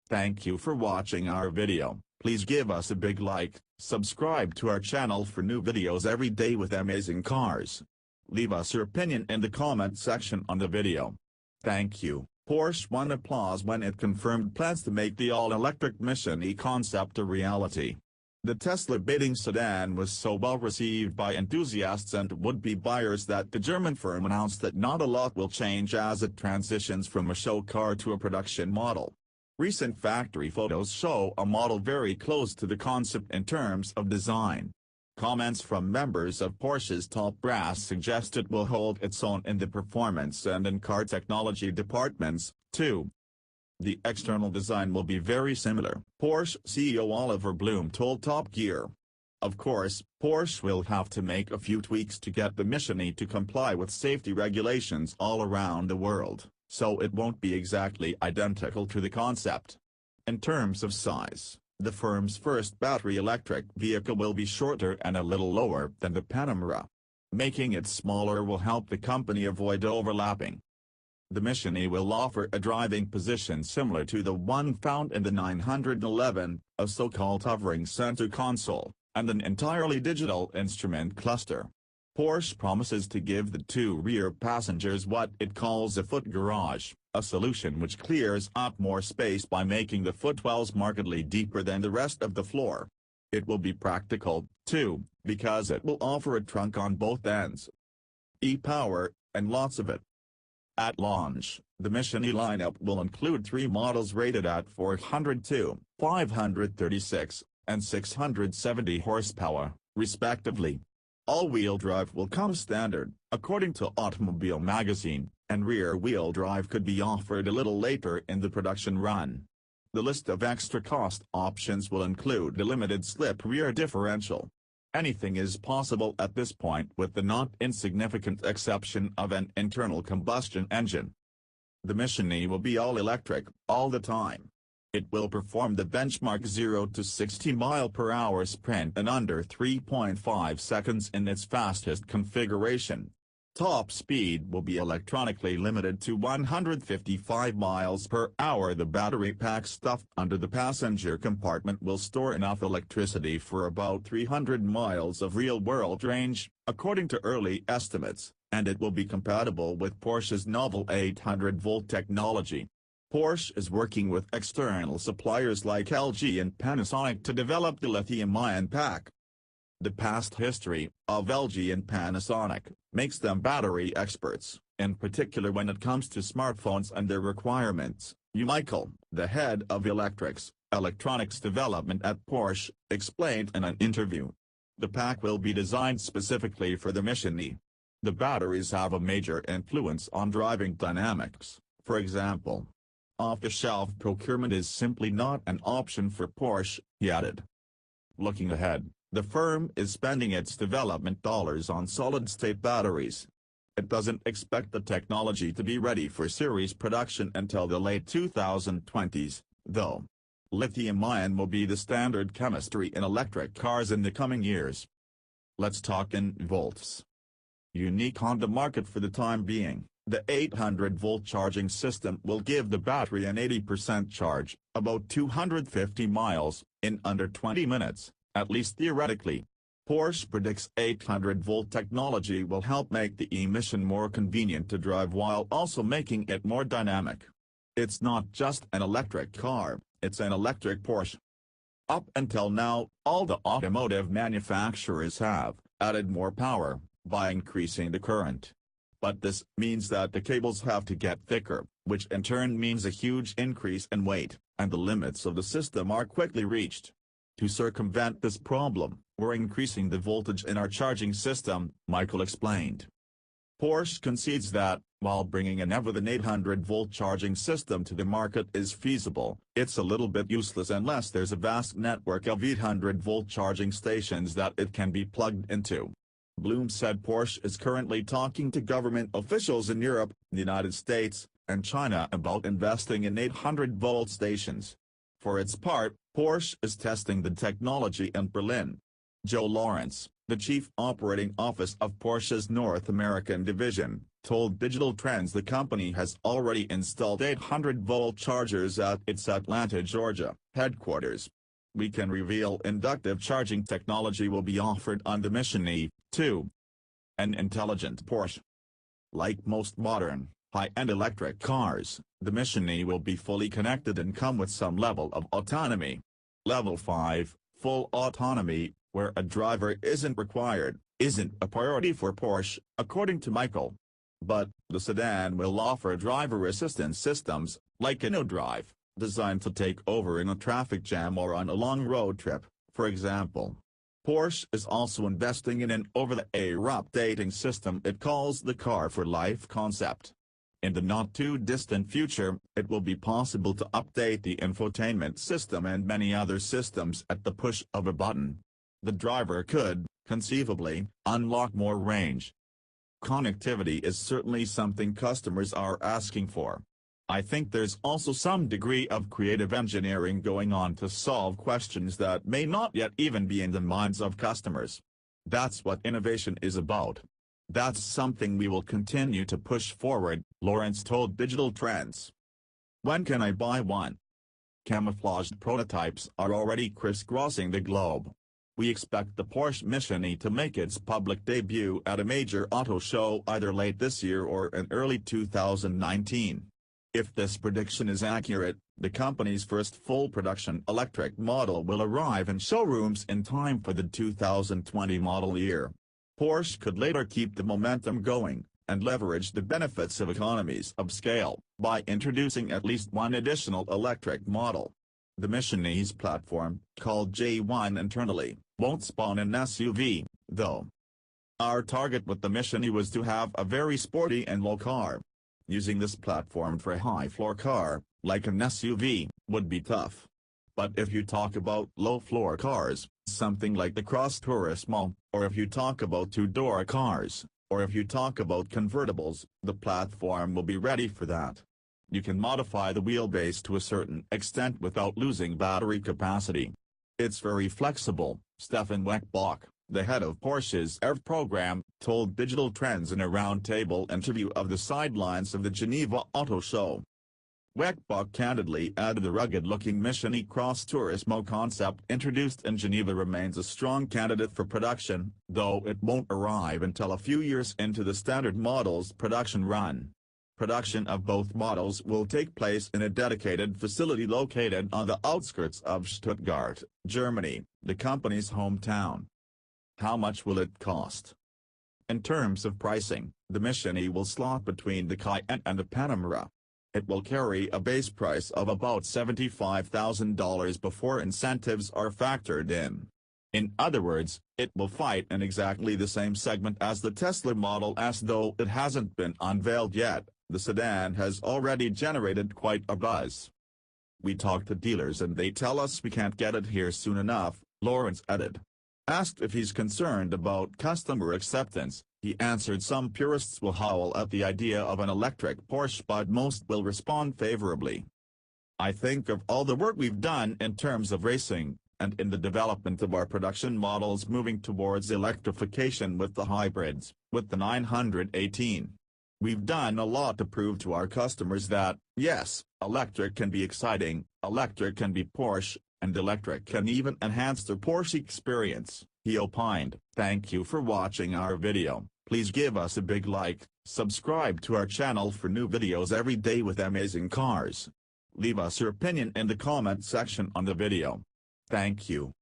Thank you for watching our video. Please give us a big like, subscribe to our channel for new videos every day with amazing cars. Leave us your opinion in the comment section on the video. Thank you. Porsche won applause when it confirmed plans to make the all-electric Mission E concept a reality. The Tesla bidding sedan was so well received by enthusiasts and would-be buyers that the German firm announced that not a lot will change as it transitions from a show car to a production model. Recent factory photos show a model very close to the concept in terms of design. Comments from members of Porsche's top brass suggest it will hold its own in the performance and in-car technology departments, too. The external design will be very similar, Porsche CEO Oliver Blume told Top Gear. Of course, Porsche will have to make a few tweaks to get the Mission E to comply with safety regulations all around the world, so it won't be exactly identical to the concept. In terms of size, the firm's first battery electric vehicle will be shorter and a little lower than the Panamera. Making it smaller will help the company avoid overlapping. The Mission E will offer a driving position similar to the one found in the 911, a so-called hovering center console, and an entirely digital instrument cluster. Porsche promises to give the two rear passengers what it calls a foot garage, a solution which clears up more space by making the footwells markedly deeper than the rest of the floor. It will be practical, too, because it will offer a trunk on both ends. E-power, and lots of it. At launch, the Mission E lineup will include three models rated at 402, 536, and 670 horsepower, respectively. All-wheel drive will come standard, according to Automobile Magazine, and rear-wheel drive could be offered a little later in the production run. The list of extra cost options will include a limited-slip rear differential. Anything is possible at this point with the not insignificant exception of an internal combustion engine. The Mission E will be all-electric, all the time. It will perform the benchmark 0 to 60 mph sprint in under 3.5 seconds in its fastest configuration. Top speed will be electronically limited to 155 mph. The battery pack stuffed under the passenger compartment will store enough electricity for about 300 miles of real-world range, according to early estimates, and it will be compatible with Porsche's novel 800-volt technology. Porsche is working with external suppliers like LG and Panasonic to develop the lithium-ion pack. The past history of LG and Panasonic makes them battery experts, in particular when it comes to smartphones and their requirements. Michael, the head of electronics development at Porsche, explained in an interview. The pack will be designed specifically for the Mission E. The batteries have a major influence on driving dynamics, for example. Off-the-shelf procurement is simply not an option for Porsche, he added. Looking ahead, the firm is spending its development dollars on solid-state batteries. It doesn't expect the technology to be ready for series production until the late 2020s, though. Lithium-ion will be the standard chemistry in electric cars in the coming years. Let's talk in volts. Unique on the market for the time being, the 800-volt charging system will give the battery an 80% charge, about 250 miles, in under 20 minutes. At least theoretically. Porsche predicts 800-volt technology will help make the E-Mission more convenient to drive while also making it more dynamic. It's not just an electric car, it's an electric Porsche. Up until now, all the automotive manufacturers have added more power by increasing the current. But this means that the cables have to get thicker, which in turn means a huge increase in weight, and the limits of the system are quickly reached. To circumvent this problem, we're increasing the voltage in our charging system, Michael explained. Porsche concedes that, while bringing an ever 800-volt charging system to the market is feasible, it's a little bit useless unless there's a vast network of 800-volt charging stations that it can be plugged into. Blume said Porsche is currently talking to government officials in Europe, the United States, and China about investing in 800-volt stations. For its part, Porsche is testing the technology in Berlin. Joe Lawrence, the chief operating officer of Porsche's North American division, told Digital Trends the company has already installed 800-volt chargers at its Atlanta, Georgia, headquarters. We can reveal inductive charging technology will be offered on the Mission E2. An intelligent Porsche. Like most modern, high-end electric cars, the Mission E will be fully connected and come with some level of autonomy. Level 5, full autonomy, where a driver isn't required, isn't a priority for Porsche, according to Michael. But, the sedan will offer driver assistance systems, like InnoDrive, designed to take over in a traffic jam or on a long road trip, for example. Porsche is also investing in an over-the-air updating system it calls the Car for Life concept. In the not-too-distant future, it will be possible to update the infotainment system and many other systems at the push of a button. The driver could, conceivably, unlock more range. Connectivity is certainly something customers are asking for. I think there's also some degree of creative engineering going on to solve questions that may not yet even be in the minds of customers. That's what innovation is about. That's something we will continue to push forward, Lawrence told Digital Trends. When can I buy one? Camouflaged prototypes are already crisscrossing the globe. We expect the Porsche Mission E to make its public debut at a major auto show either late this year or in early 2019. If this prediction is accurate, the company's first full production electric model will arrive in showrooms in time for the 2020 model year. Porsche could later keep the momentum going, and leverage the benefits of economies of scale, by introducing at least one additional electric model. The Mission E's platform, called J1 internally, won't spawn an SUV, though. Our target with the Mission E was to have a very sporty and low car. Using this platform for a high-floor car, like an SUV, would be tough. But if you talk about low-floor cars, something like the Cross Turismo, or if you talk about two-door cars, or if you talk about convertibles, the platform will be ready for that. You can modify the wheelbase to a certain extent without losing battery capacity. It's very flexible, Stefan Weckbach, the head of Porsche's ERV program, told Digital Trends in a roundtable interview of the sidelines of the Geneva Auto Show. Weckbach candidly added the rugged-looking Mission E Cross Turismo concept introduced in Geneva remains a strong candidate for production, though it won't arrive until a few years into the standard model's production run. Production of both models will take place in a dedicated facility located on the outskirts of Stuttgart, Germany, the company's hometown. How much will it cost? In terms of pricing, the Mission E will slot between the Cayenne and the Panamera. It will carry a base price of about $75,000 before incentives are factored in. In other words, it will fight in exactly the same segment as the Tesla Model S. Though it hasn't been unveiled yet, the sedan has already generated quite a buzz. We talk to dealers and they tell us we can't get it here soon enough, Lawrence added. Asked if he's concerned about customer acceptance, he answered some purists will howl at the idea of an electric Porsche but most will respond favorably. I think of all the work we've done in terms of racing, and in the development of our production models moving towards electrification with the hybrids, with the 918. We've done a lot to prove to our customers that, yes, electric can be exciting, electric can be Porsche, and electric can even enhance the Porsche experience, he opined. Thank you for watching our video. Please give us a big like, subscribe to our channel for new videos every day with amazing cars. Leave us your opinion in the comment section on the video. Thank you.